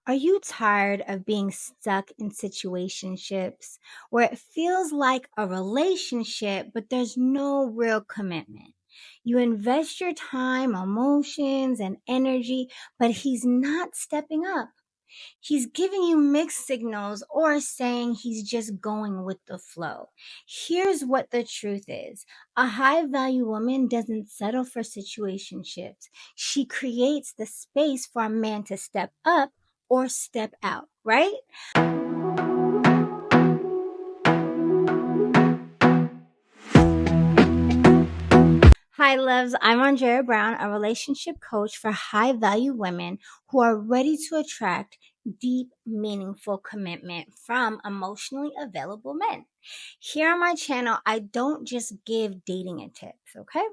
Are you tired of being stuck in situationships where it feels like a relationship, but there's no real commitment? You invest your time, emotions, and energy, but he's not stepping up. He's giving you mixed signals or saying he's just going with the flow. Here's what the truth is. A high value woman doesn't settle for situationships. She creates the space for a man to step up or step out, right? Hi, loves. I'm Andrea Brown, a relationship coach for high value women who are ready to attract deep, meaningful commitment from emotionally available men. Here on my channel, I don't just give dating tips, okay?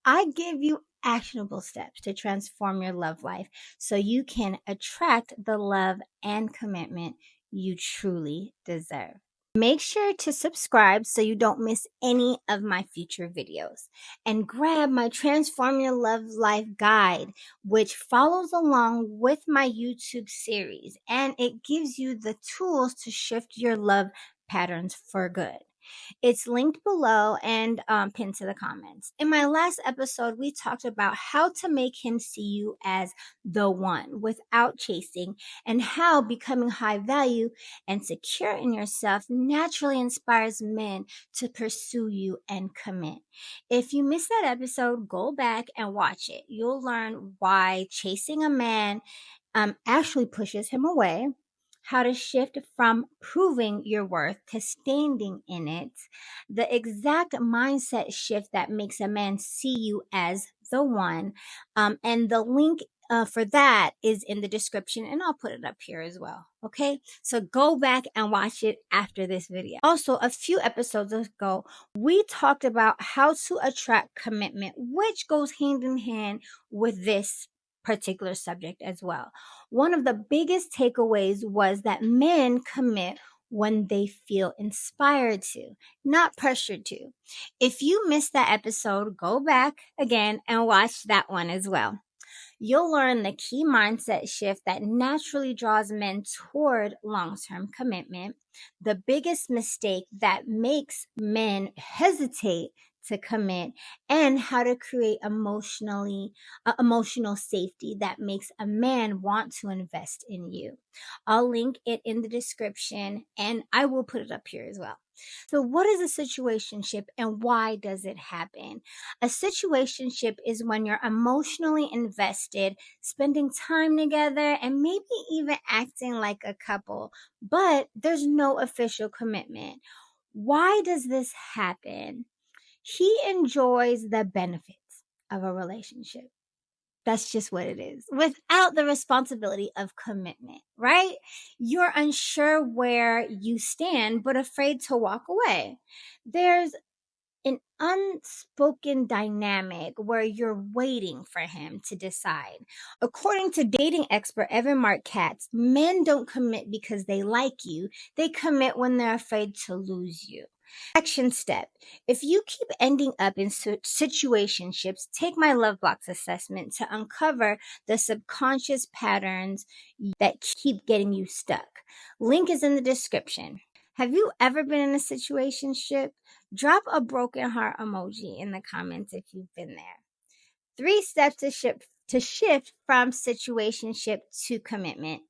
I give you actionable steps to transform your love life so you can attract the love and commitment you truly deserve. Make sure to subscribe so you don't miss any of my future videos. And grab my Transform Your Love Life guide, which follows along with my YouTube series. And it gives you the tools to shift your love patterns for good. It's linked below and pinned to the comments. In my last episode, we talked about how to make him see you as the one without chasing, and how becoming high value and secure in yourself naturally inspires men to pursue you and commit. If you missed that episode, go back and watch it. You'll learn why chasing a man actually pushes him away, how to shift from proving your worth to standing in it, the exact mindset shift that makes a man see you as the one. And the link for that is in the description, and I'll put it up here as well. Okay, so go back and watch it after this video. Also, a few episodes ago, we talked about how to attract commitment, which goes hand in hand with this particular subject as well. One of the biggest takeaways was that men commit when they feel inspired to, not pressured to. If you missed that episode, go back again and watch that one as well. You'll learn the key mindset shift that naturally draws men toward long-term commitment, the biggest mistake that makes men hesitate to commit, and how to create emotional safety that makes a man want to invest in you. I'll link it in the description, and I will put it up here as well. So what is a situationship and why does it happen? A situationship is when you're emotionally invested, spending time together, and maybe even acting like a couple, but there's no official commitment. Why does this happen? He enjoys the benefits of a relationship. That's just what it is. Without the responsibility of commitment, right? You're unsure where you stand, but afraid to walk away. There's an unspoken dynamic where you're waiting for him to decide. According to dating expert Evan Mark Katz, men don't commit because they like you. They commit when they're afraid to lose you. Action step. If you keep ending up in situationships, take my love box assessment to uncover the subconscious patterns that keep getting you stuck. Link is in the description. Have you ever been in a situationship? Drop a broken heart emoji in the comments if you've been there. 3 steps to shift from situationship to commitment.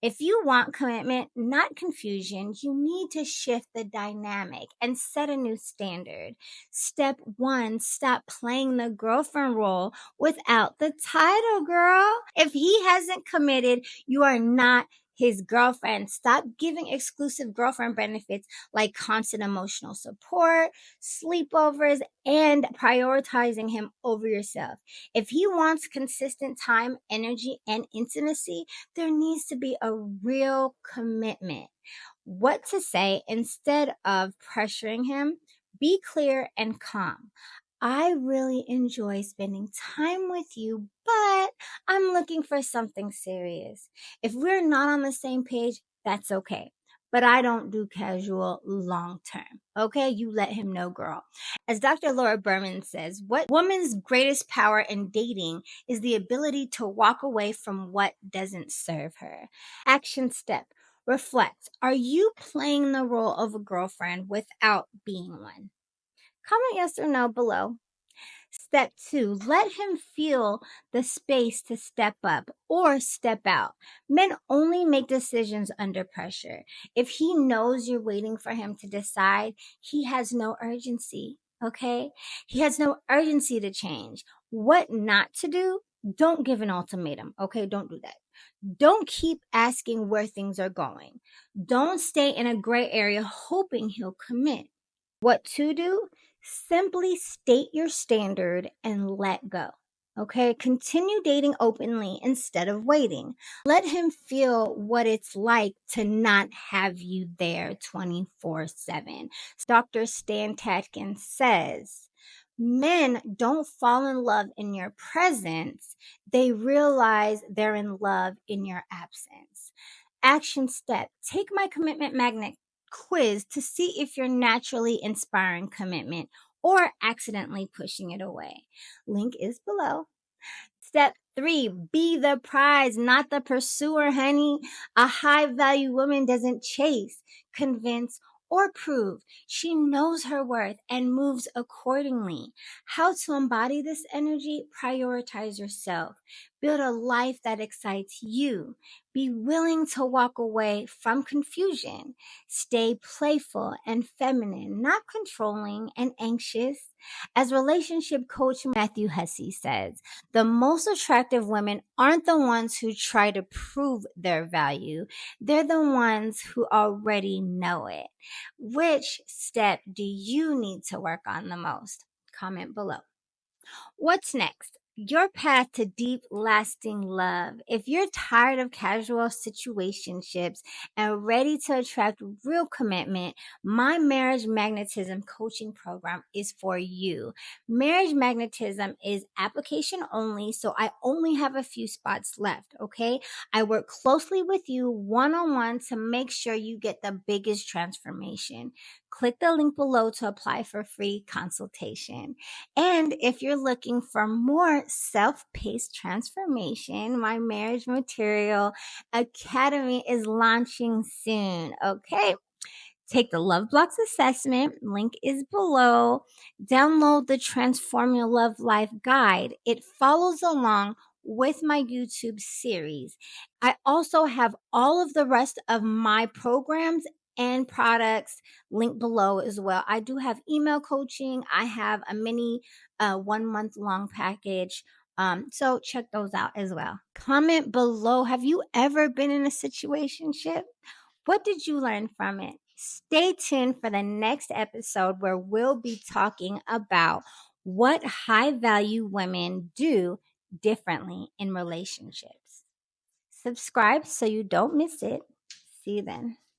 If you want commitment, not confusion, you need to shift the dynamic and set a new standard. Step 1, stop playing the girlfriend role without the title, girl. If he hasn't committed, you are not his girlfriend. Stop giving exclusive girlfriend benefits like constant emotional support, sleepovers, and prioritizing him over yourself. If he wants consistent time, energy, and intimacy, there needs to be a real commitment. What to say instead of pressuring him? Be clear and calm. I really enjoy spending time with you, but I'm looking for something serious. If we're not on the same page, that's okay. but I don't do casual long term. Okay, you let him know, girl. As Dr. Laura Berman says, what woman's greatest power in dating is the ability to walk away from what doesn't serve her. Action step. Reflect. Are you playing the role of a girlfriend without being one? Comment yes or no below. Step 2, let him feel the space to step up or step out. Men only make decisions under pressure. If he knows you're waiting for him to decide, he has no urgency, okay? He has no urgency to change. What not to do? Don't give an ultimatum, okay? Don't do that. Don't keep asking where things are going. Don't stay in a gray area hoping he'll commit. What to do? Simply state your standard and let go. Okay, continue dating openly instead of waiting. Let him feel what it's like to not have you there 24/7. Dr. Stan Tatkin says, men don't fall in love in your presence, they realize they're in love in your absence. Action step. Take my commitment magnet quiz to see if you're naturally inspiring commitment or accidentally pushing it away. Link is below. Step 3, be the prize, not the pursuer, honey. A high value woman doesn't chase, convince, or prove. She knows her worth and moves accordingly. How to embody this energy? Prioritize yourself. Build a life that excites you. Be willing to walk away from confusion. Stay playful and feminine, not controlling and anxious. As relationship coach Matthew Hussey says, the most attractive women aren't the ones who try to prove their value. They're the ones who already know it. Which step do you need to work on the most? Comment below. What's next? Your path to deep, lasting love. If you're tired of casual situationships and ready to attract real commitment, my Marriage Magnetism coaching program is for you. Marriage Magnetism is application only, so I only have a few spots left, okay? I work closely with you one-on-one to make sure you get the biggest transformation. Click the link below to apply for free consultation. And if you're looking for more self-paced transformation, my Marriage Material Academy is launching soon. Okay. Take the Love Blocks assessment. Link is below. Download the Transform Your Love Life guide. It follows along with my YouTube series. I also have all of the rest of my programs and products linked below as well. I do have email coaching. I have a mini 1 month long package. So check those out as well. Comment below. Have you ever been in a situationship? What did you learn from it? Stay tuned for the next episode where we'll be talking about what high value women do differently in relationships. Subscribe so you don't miss it. See you then.